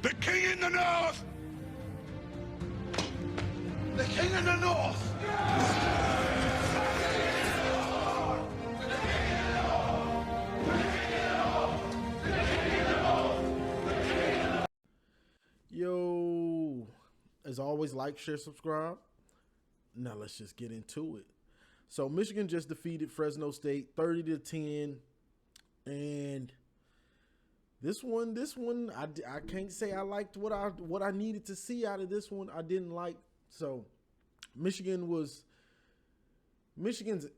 The king in the north! The king in the north! Yo, as always, like, share, subscribe. Now let's just get into it. So Michigan just defeated Fresno State 30-10, and this one, I can't say I liked what I needed to see out of this one. I didn't like. So Michigan's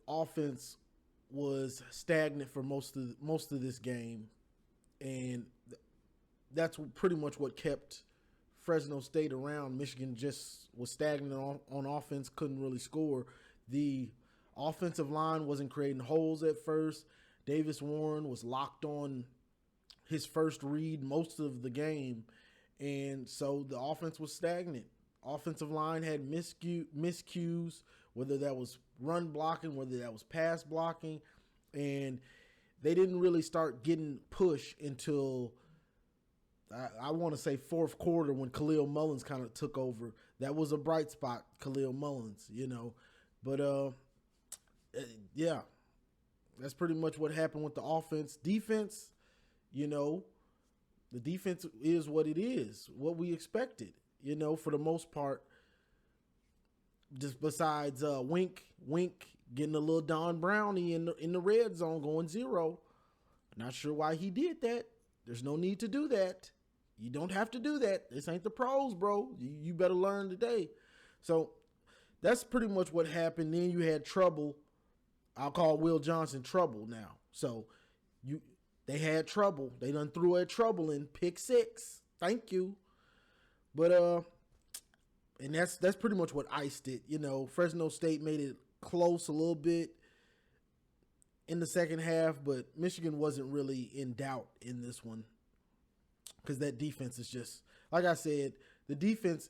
offense was stagnant for most of this game, and that's pretty much what kept Fresno State around. Michigan just was stagnant on offense, couldn't really score. The offensive line wasn't creating holes at first. Davis Warren was locked on his first read most of the game, and so the offense was stagnant. Offensive line had miscues, whether that was run blocking, whether that was pass blocking, and they didn't really start getting push until I want to say fourth quarter when Khalil Mullins kind of took over. That was a bright spot, Khalil Mullins, But yeah, that's pretty much what happened with the offense. Defense, the defense is what it is, what we expected, for the most part. Just besides Wink getting a little Don Brownie in the red zone going 0. Not sure why he did that. There's no need to do that. You don't have to do that. This ain't the pros, bro. You better learn today. So that's pretty much what happened. Then you had trouble. I'll call Will Johnson trouble now. So they had trouble. They done threw at trouble in pick 6. Thank you. But and that's pretty much what iced it. Fresno State made it close a little bit in the second half, but Michigan wasn't really in doubt in this one because that defense is just, like I said, the defense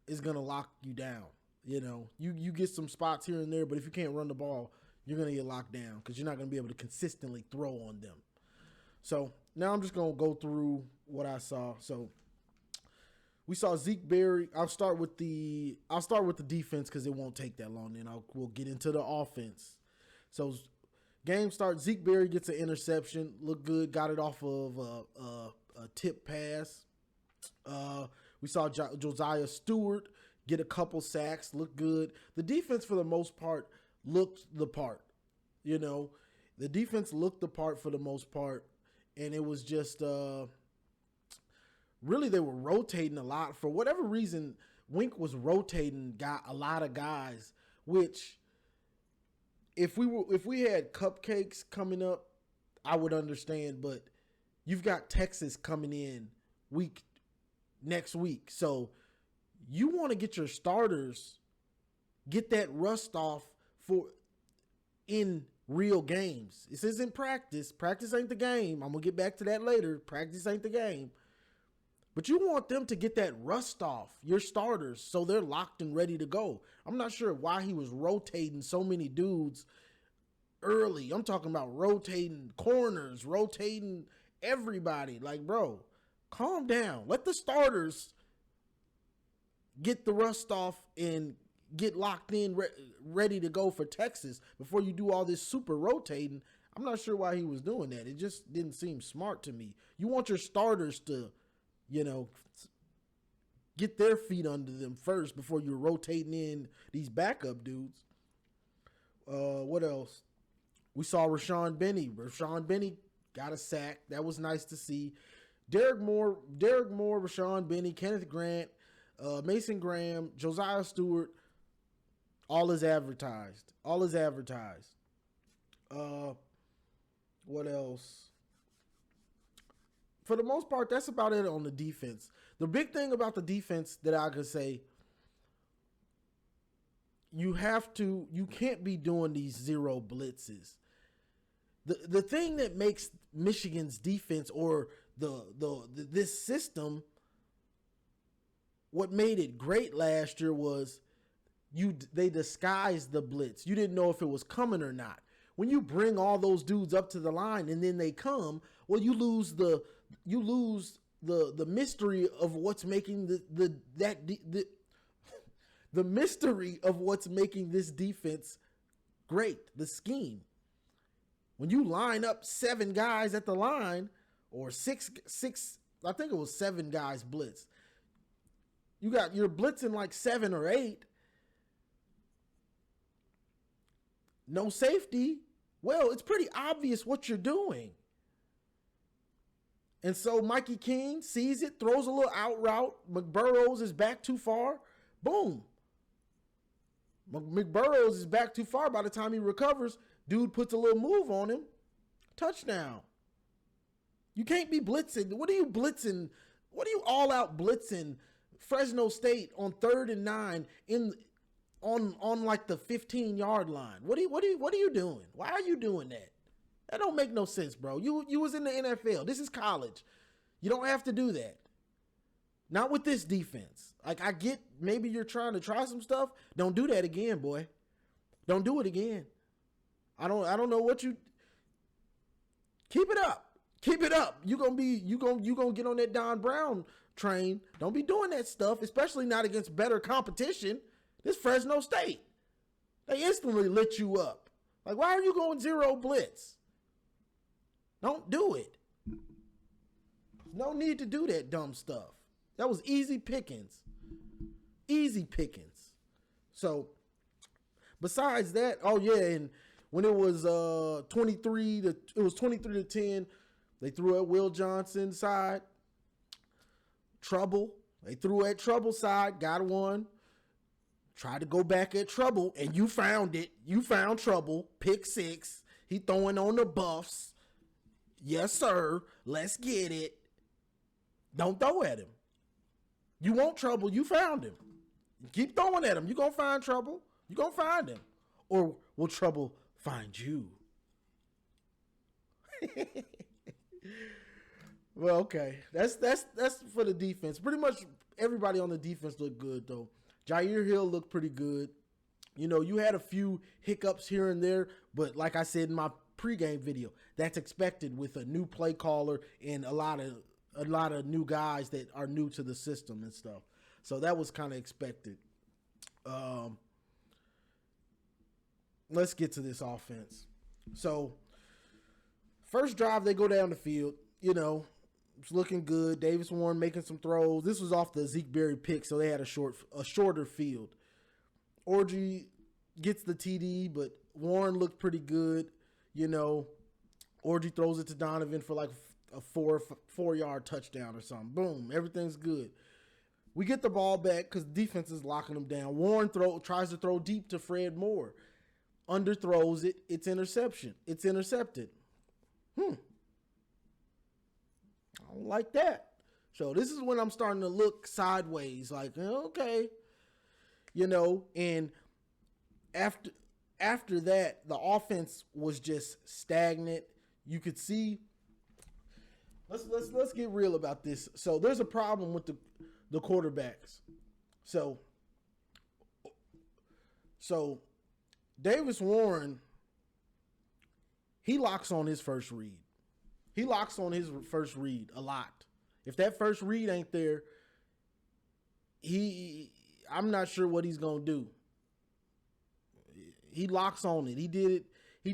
is going to lock you down. You get some spots here and there, but if you can't run the ball, you're going to get locked down because you're not going to be able to consistently throw on them. So now I'm just going to go through what I saw. So we saw Zeke Berry. I'll start with the defense because it won't take that long. Then we'll get into the offense. So game start. Zeke Berry gets an interception. Looked good. Got it off of a tip pass. We saw Josiah Stewart get a couple sacks. Looked good. The defense, for the most part, looked the part. The defense looked the part for the most part, and it was just really they were rotating a lot. For whatever reason, Wink was rotating a lot of guys, which if we had cupcakes coming up, I would understand, but you've got Texas coming in next week. So you want to get your starters, get that rust off in real games. This isn't practice. Practice ain't the game. I'm going to get back to that later. Practice ain't the game. But you want them to get that rust off, your starters, so they're locked and ready to go. I'm not sure why he was rotating so many dudes early. I'm talking about rotating corners, rotating everybody. Like, bro, calm down. Let the starters get the rust off and get locked in, ready to go for Texas before you do all this super rotating. I'm not sure why he was doing that. It just didn't seem smart to me. You want your starters to get their feet under them first before you're rotating in these backup dudes. What else? We saw Rashawn Benny. Rashawn Benny got a sack. That was nice to see. Derek Moore, Rashawn Benny, Kenneth Grant, Mason Graham, Josiah Stewart, all is advertised. What else? For the most part, that's about it on the defense. The big thing about the defense that I could say, you can't be doing these 0 blitzes. The thing that makes Michigan's defense or this system, what made it great last year was they disguised the blitz. You didn't know if it was coming or not. When you bring all those dudes up to the line and then they come, well, you lose the mystery of what's making the mystery of what's making this defense great, the scheme. When you line up 7 guys at the line, or six, I think it was 7 guys blitz. You're blitzing like 7 or 8. No safety. Well, it's pretty obvious what you're doing. And so Mikey King sees it, throws a little out route. McBurrows is back too far. Boom. McBurrows is back too far. By the time he recovers, dude puts a little move on him. Touchdown. You can't be blitzing. What are you blitzing? What are you all out blitzing Fresno State on 3rd and 9 on like the 15-yard line? What are you doing? Why are you doing that? That don't make no sense, bro. You was in the NFL. This is college. You don't have to do that. Not with this defense. Like, I get maybe you're trying to try some stuff. Don't do that again, boy. Don't do it again. I don't know what you. Keep it up. Keep it up. You gonna get on that Don Brown train. Don't be doing that stuff, especially not against better competition. This Fresno State. They instantly lit you up. Like, why are you going 0 blitz? Don't do it. No need to do that dumb stuff. That was easy pickings. Easy pickings. So, besides that, oh yeah, and when it was 23 to 10, they threw at Will Johnson side. Trouble. They threw at Trouble side, got one. Tried to go back at Trouble, and you found it. You found Trouble. Pick 6. He throwing on the buffs. Yes, sir. Let's get it. Don't throw at him. You want Trouble, you found him. Keep throwing at him. You're going to find Trouble. You're going to find him. Or will Trouble find you? Well, okay. That's for the defense. Pretty much everybody on the defense looked good, though. Jair Hill looked pretty good. You know, you had a few hiccups here and there, but like I said in my pregame video, that's expected with a new play caller and a lot of new guys that are new to the system and stuff. So that was kind of expected. Let's get to this offense. So first drive, they go down the field. You know, it's looking good. Davis Warren making some throws. This was off the Zeke Berry pick, so they had a shorter field. Orji gets the TD, but Warren looked pretty good. You know, Orji throws it to Donovan for like a 4-yard touchdown or something. Boom, everything's good. We get the ball back because defense is locking them down. Warren tries to throw deep to Fred Moore. Underthrows it. It's interception. It's intercepted. I don't like that. So this is when I'm starting to look sideways. Like, okay. You know, and after that, the offense was just stagnant. You could see. Let's get real about this. So there's a problem with the quarterbacks. So Davis Warren, he locks on his first read. He locks on his first read a lot. If that first read ain't there, I'm not sure what he's gonna do. He locks on it. He did it a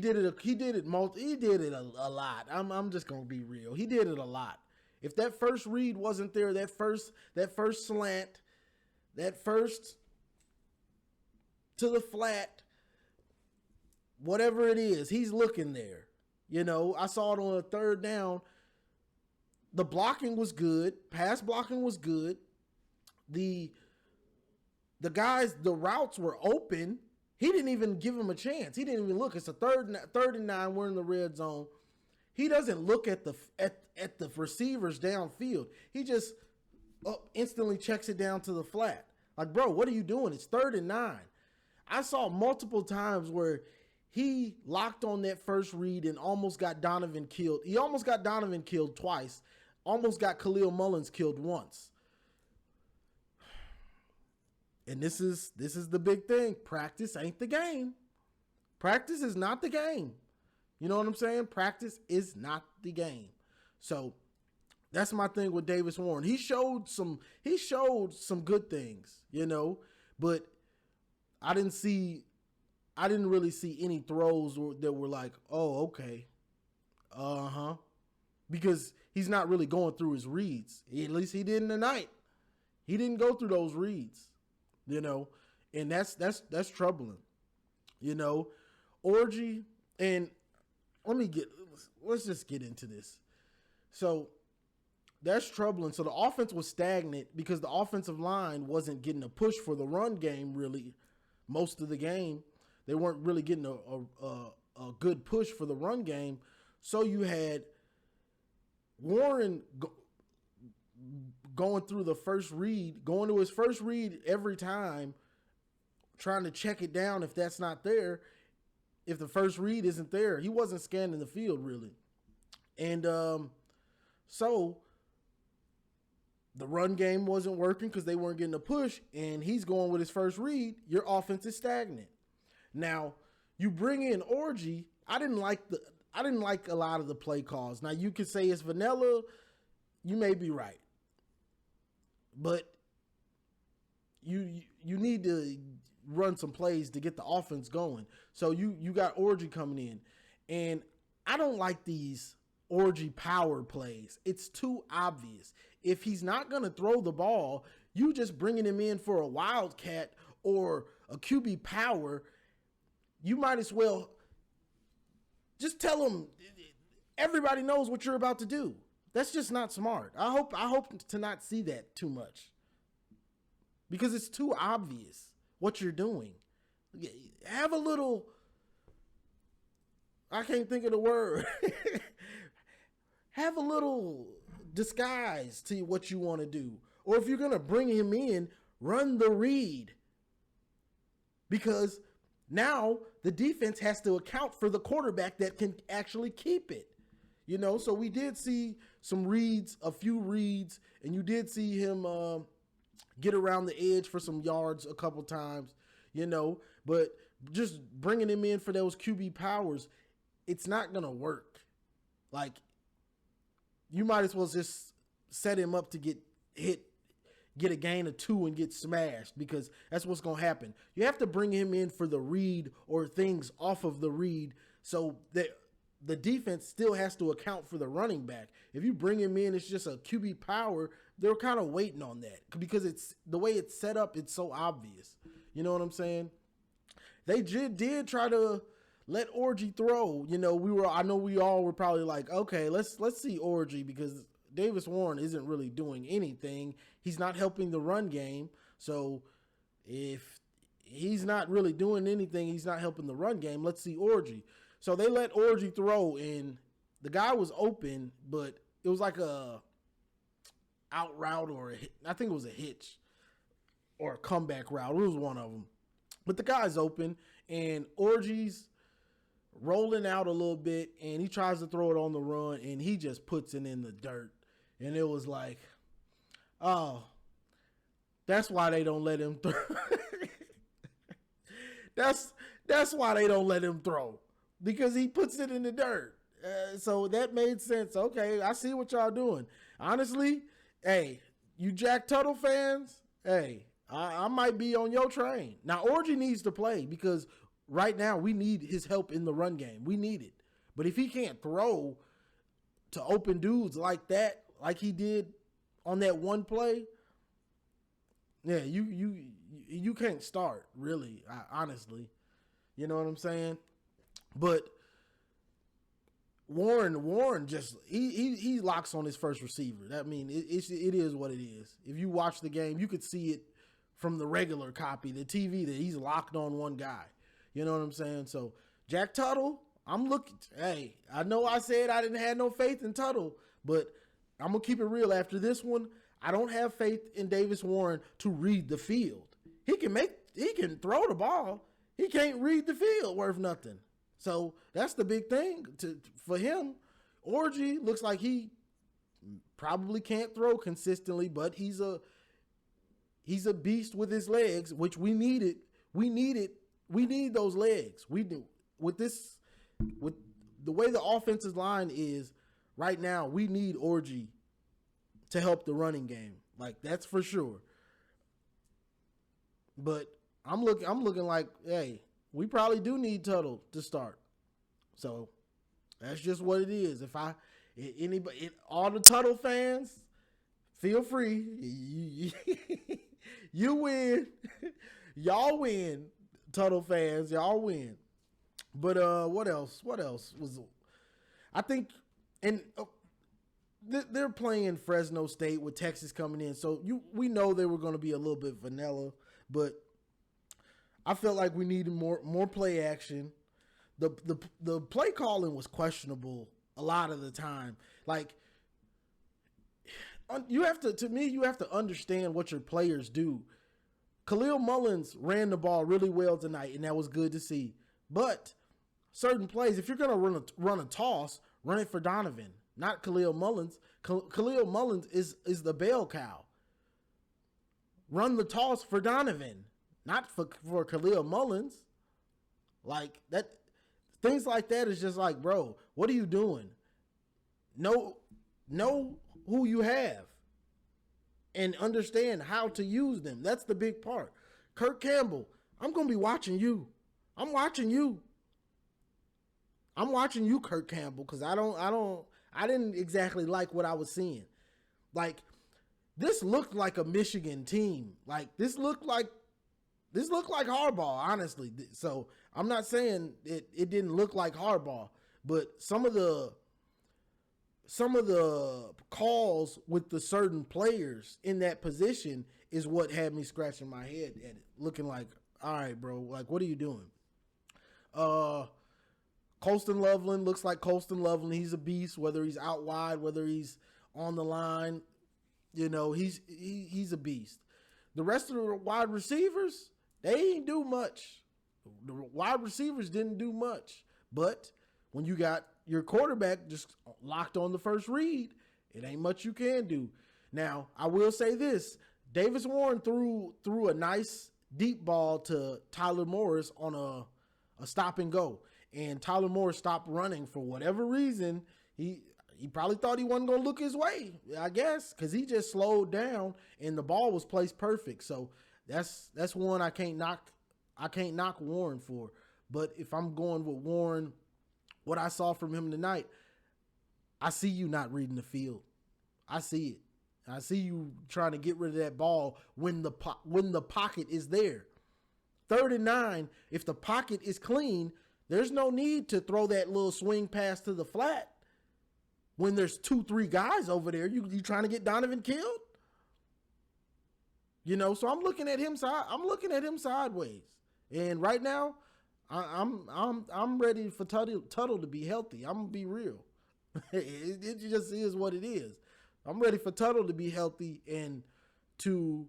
lot. I'm just gonna be real. He did it a lot. If that first read wasn't there, that first slant, that first to the flat, whatever it is, he's looking there. You know, I saw it on a 3rd down. The blocking was good. Pass blocking was good. The guys, the routes were open. He didn't even give him a chance. He didn't even look. It's a 3rd and 9. We're in the red zone. He doesn't look at the receivers downfield. He just instantly checks it down to the flat. Like, bro, what are you doing? It's 3rd and 9. I saw multiple times where he locked on that first read and almost got Donovan killed. He almost got Donovan killed twice. Almost got Khalil Mullins killed once. And this is the big thing. Practice ain't the game. Practice is not the game. You know what I'm saying? Practice is not the game. So That's my thing with Davis Warren. He showed some good things, but I didn't really see any throws that were like, oh, okay. Because he's not really going through his reads. At least he didn't tonight. He didn't go through those reads, and that's troubling, Orgy, and let's just get into this. So that's troubling. So the offense was stagnant because the offensive line wasn't getting a push for the run game really most of the game. They weren't really getting a good push for the run game. So you had Warren going to his first read every time, trying to check it down if that's not there. If the first read isn't there, he wasn't scanning the field really. And so the run game wasn't working because they weren't getting a push, and he's going with his first read. Your offense is stagnant. Now, you bring in Orgy. I didn't like a lot of the play calls. Now, you could say it's vanilla. You may be right. But you need to run some plays to get the offense going. So you got Orgy coming in. And I don't like these Orgy power plays. It's too obvious. If he's not going to throw the ball, you just bringing him in for a wildcat or a QB power, you might as well just tell him everybody knows what you're about to do. That's just not smart. I hope to not see that too much because it's too obvious what you're doing. Have a little, I can't think of the word. Have a little disguise to what you want to do. Or if you're going to bring him in, run the read. Because now the defense has to account for the quarterback that can actually keep it. So we did see a few reads, and you did see him get around the edge for some yards a couple times, but just bringing him in for those QB powers, it's not going to work. Like, you might as well just set him up to get a gain of 2 and get smashed, because that's what's going to happen. You have to bring him in for the read or things off of the read so that the defense still has to account for the running back. If you bring him in, it's just a QB power. They're kind of waiting on that because it's the way it's set up. It's so obvious. You know what I'm saying? They did try to let Orgy throw. I know we all were probably like, okay, let's see Orgy, because Davis Warren isn't really doing anything. He's not helping the run game. So if he's not really doing anything, he's not helping the run game. Let's see Orgy. So they let Orgy throw, and the guy was open, but it was like a out route I think it was a hitch or a comeback route. It was one of them. But the guy's open, and Orgy's rolling out a little bit, and he tries to throw it on the run, and he just puts it in the dirt. And it was like, oh, that's why they don't let him throw. That's why they don't let him throw, because he puts it in the dirt. So that made sense. Okay, I see what y'all doing. Honestly, hey, you Jack Tuttle fans, hey, I might be on your train. Now, Orgy needs to play because right now we need his help in the run game. We need it. But if he can't throw to open dudes like that, like he did on that one play, yeah, you can't start, really, honestly. You know what I'm saying? But Warren just he locks on his first receiver. It is what it is. If you watch the game, you could see it from the regular copy, the TV, that he's locked on one guy. You know what I'm saying? So Jack Tuttle, I'm looking. Hey, I know I said I didn't have no faith in Tuttle, but I'm gonna keep it real. After this one, I don't have faith in Davis Warren to read the field. He can throw the ball. He can't read the field worth nothing. So that's the big thing for him. Orgy looks like he probably can't throw consistently, but he's a beast with his legs, which we need it. We need those legs. We do. With the way the offensive line is right now, we need Orgy to help the running game. Like, that's for sure. But I'm looking like, hey, we probably do need Tuttle to start. So that's just what it is. All the Tuttle fans, feel free. You win. Y'all win. Tuttle fans, y'all win. But what else? What else was? I think, and they're playing Fresno State with Texas coming in, so we know they were going to be a little bit vanilla, but I felt like we needed more play action. The play calling was questionable a lot of the time. Like, you have to understand what your players do. Khalil Mullins ran the ball really well tonight, and that was good to see. But certain plays, if you're going to run a toss, run it for Donovan, not Khalil Mullins. Khalil Mullins is the bell cow. Run the toss for Donovan, not for Khalil Mullins. Like that, things like that is just like, bro, what are you doing? Know who you have and understand how to use them. That's the big part. Kirk Campbell, I'm going to be watching you. I'm watching you. I'm watching you, Kirk Campbell, because I didn't exactly like what I was seeing. Like, this looked like a Michigan team. Like, this looked like Harbaugh, honestly. So I'm not saying it didn't look like Harbaugh, but some of the calls with the certain players in that position is what had me scratching my head at it, looking like, all right, bro, like, what are you doing? Colston Loveland looks like Colston Loveland. He's a beast, whether he's out wide, whether he's on the line, he's a beast. The rest of the wide receivers, they ain't do much. The wide receivers didn't do much, but when you got your quarterback just locked on the first read, it ain't much you can do. Now, I will say this. Davis Warren threw a nice deep ball to Tyler Morris on a stop and go. And Tyler Morris stopped running for whatever reason. He probably thought he wasn't going to look his way, I guess, because he just slowed down and the ball was placed perfect. So that's one I can't knock Warren for. But if I'm going with Warren, what I saw from him tonight, I see you not reading the field. I see it. I see you trying to get rid of that ball when the pocket is there. 3rd and 9, if the pocket is clean, there's no need to throw that little swing pass to the flat when there's 2-3 guys over there. You trying to get Donovan killed? So I'm looking at him sideways. And right now, I'm ready for Tuttle to be healthy. I'm gonna be real. It just is what it is. I'm ready for Tuttle to be healthy and to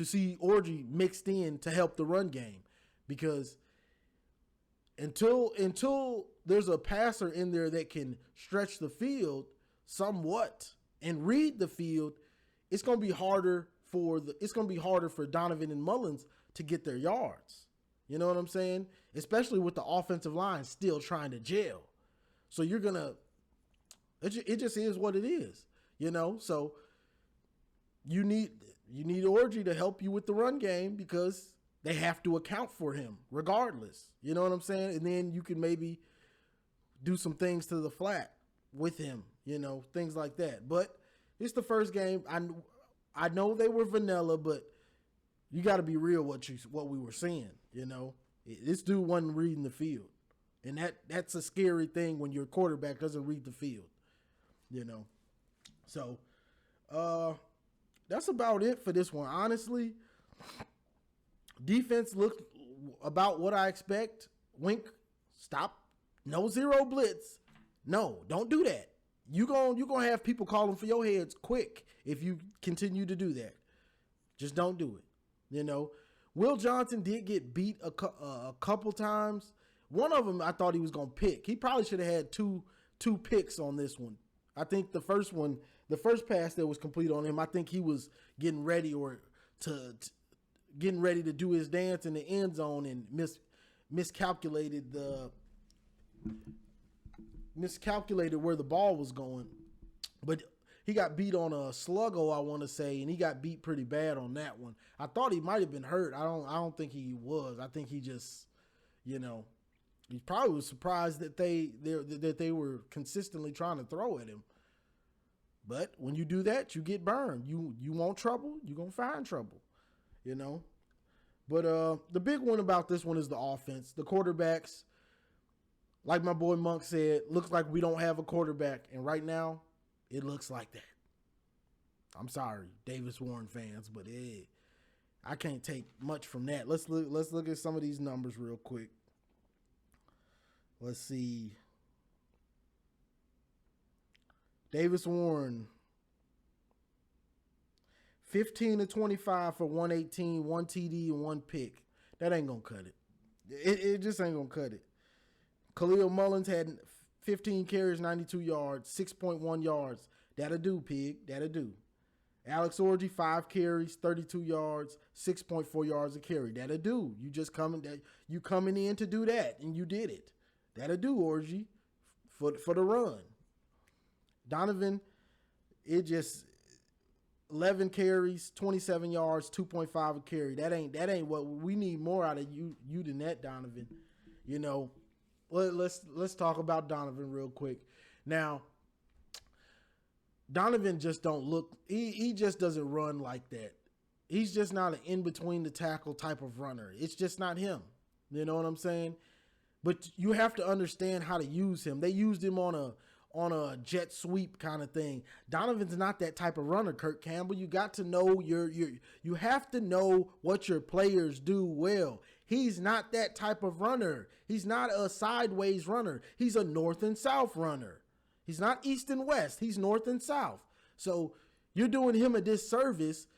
see Orji mixed in to help the run game, because until there's a passer in there that can stretch the field somewhat and read the field, it's gonna be harder for Donovan and Mullins to get their yards. You know what I'm saying? Especially with the offensive line still trying to gel. So it just is what it is, So you need Orji to help you with the run game, because they have to account for him regardless. You know what I'm saying? And then you can maybe do some things to the flat with him, things like that. But it's the first game. I know they were vanilla, but you got to be real what we were seeing, This dude wasn't reading the field. And that's a scary thing when your quarterback doesn't read the field, So that's about it for this one. Honestly, defense looked about what I expect. Wink, stop. No zero blitz. No, don't do that. You're gonna have people calling for your heads quick if you continue to do that. Just don't do it. Will Johnson did get beat a couple times. One of them I thought he was gonna pick. He probably should have had two picks on this one. I think the first pass that was complete on him, I think he was getting ready to do his dance in the end zone and miscalculated where the ball was going. But got beat on a sluggo, I want to say, and he got beat pretty bad on that one. I thought he might have been hurt. I don't think he was. I think he just, you know, he probably was surprised that they were consistently trying to throw at him. But when you do that, you get burned. You want trouble, you're going to find trouble, you know. But the big one about this one is the offense. The quarterbacks, like my boy Monk said, looks like we don't have a quarterback. And right now, it looks like that. I'm sorry, Davis Warren fans, but I can't take much from that. Let's look at some of these numbers real quick. Let's see. Davis Warren, 15 to 25 for 118, 1 TD, and 1 pick. That ain't going to cut it. It just ain't going to cut it. Khalil Mullins had 15 carries, 92 yards, 6.1 yards. That'll do, pig. That'll do. Alex Orji, 5 carries, 32 yards, 6.4 yards a carry. That'll do. You coming in to do that, and you did it. That'll do, Orji, for the run. Donovan, it just 11 carries, 27 yards, 2.5 a carry. That ain't what we need. More out of you than that, Donovan. You know, let's talk about Donovan real quick. Now, Donovan just don't look. He just doesn't run like that. He's just not an in between the tackle type of runner. It's just not him. You know what I'm saying? But you have to understand how to use him. They used him on a jet sweep kind of thing. Donovan's not that type of runner, Kirk Campbell. You got to know you have to know what your players do well. He's not that type of runner. He's not a sideways runner. He's a north and south runner. He's not east and west. He's north and south. So you're doing him a disservice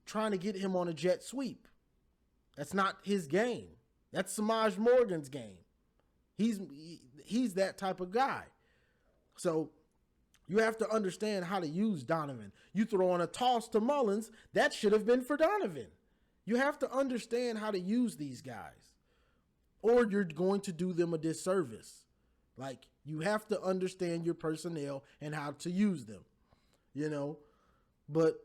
trying to get him on a jet sweep. That's not his game. That's Samaj Morgan's game. He's that type of guy. So you have to understand how to use Donovan. You throw on a toss to Mullins, that should have been for Donovan. You have to understand how to use these guys, or you're going to do them a disservice. Like, you have to understand your personnel and how to use them, you know. But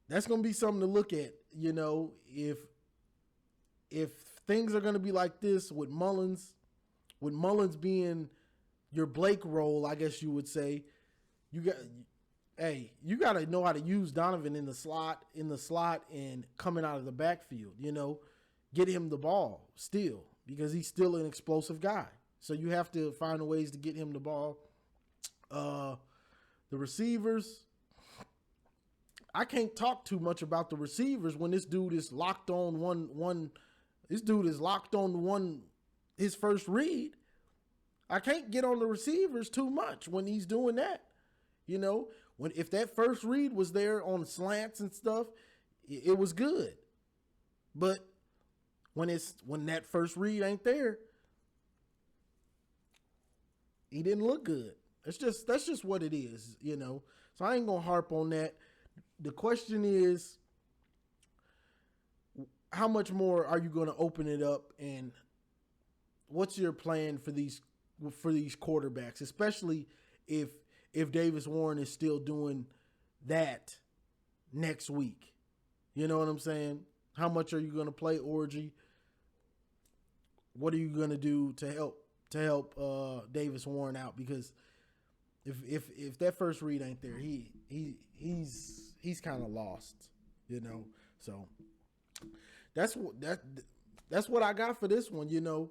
that's going to be something to look at, you know, if things are going to be like this with Mullins being your Blake role, I guess you would say, you got to know how to use Donovan in the slot and coming out of the backfield, you know, get him the ball still, because he's still an explosive guy. So you have to find ways to get him the ball. The receivers, I can't talk too much about the receivers when this dude is locked on one. This dude is locked on his first read. I can't get on the receivers too much when he's doing that. You know, if that first read was there on slants and stuff, it was good. But when that first read ain't there, he didn't look good. That's just what it is, you know. So I ain't gonna harp on that. The question is, how much more are you gonna open it up, and what's your plan for these quarterbacks, especially if Davis Warren is still doing that next week? You know what I'm saying? How much are you gonna play Orji? What are you gonna do to help Davis Warren out? Because if that first read ain't there, he's kind of lost, you know. So that's what I got for this one, you know.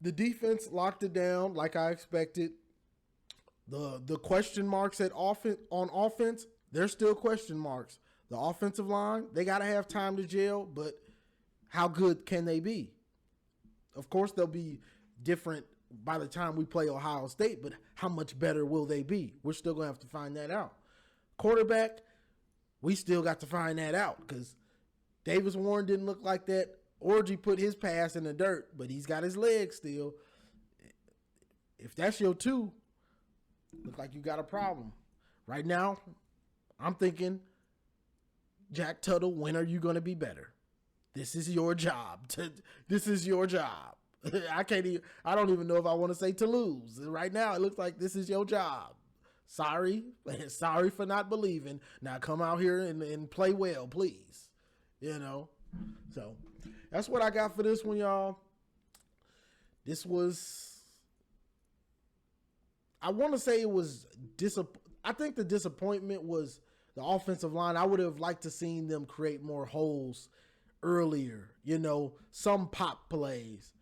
The defense locked it down like I expected. The question marks on offense, there's still question marks. The offensive line, they got to have time to gel, but how good can they be? Of course, they'll be different by the time we play Ohio State, but how much better will they be? We're still going to have to find that out. Quarterback, we still got to find that out, because Davis Warren didn't look like that. Orji put his pass in the dirt, but he's got his legs still. If that's your two, look like you got a problem. Right now, I'm thinking, Jack Tuttle, when are you going to be better? This is your job. This is your job. I don't even know if I want to say to lose. Right now, it looks like this is your job. Sorry for not believing. Now come out here and play well, please. So that's what I got for this one, y'all. This was, I want to say it was I think the disappointment was the offensive line. I would have liked to seen them create more holes earlier, some pop plays.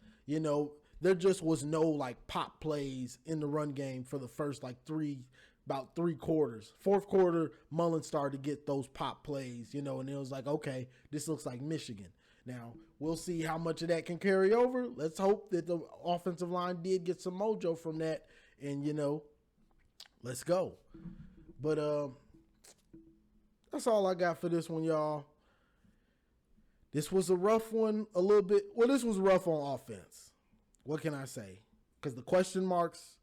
There just was no like pop plays in the run game for the first about three quarters. Fourth quarter, Mullen started to get those pop plays, and it was like, okay, this looks like Michigan. Now, we'll see how much of that can carry over. Let's hope that the offensive line did get some mojo from that, and, let's go. But that's all I got for this one, y'all. This was a rough one a little bit. Well, this was rough on offense. What can I say? Because the question marks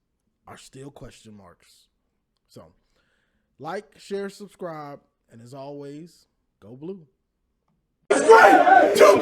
are still question marks. So, like, share, subscribe, and as always, go blue. 3, 2,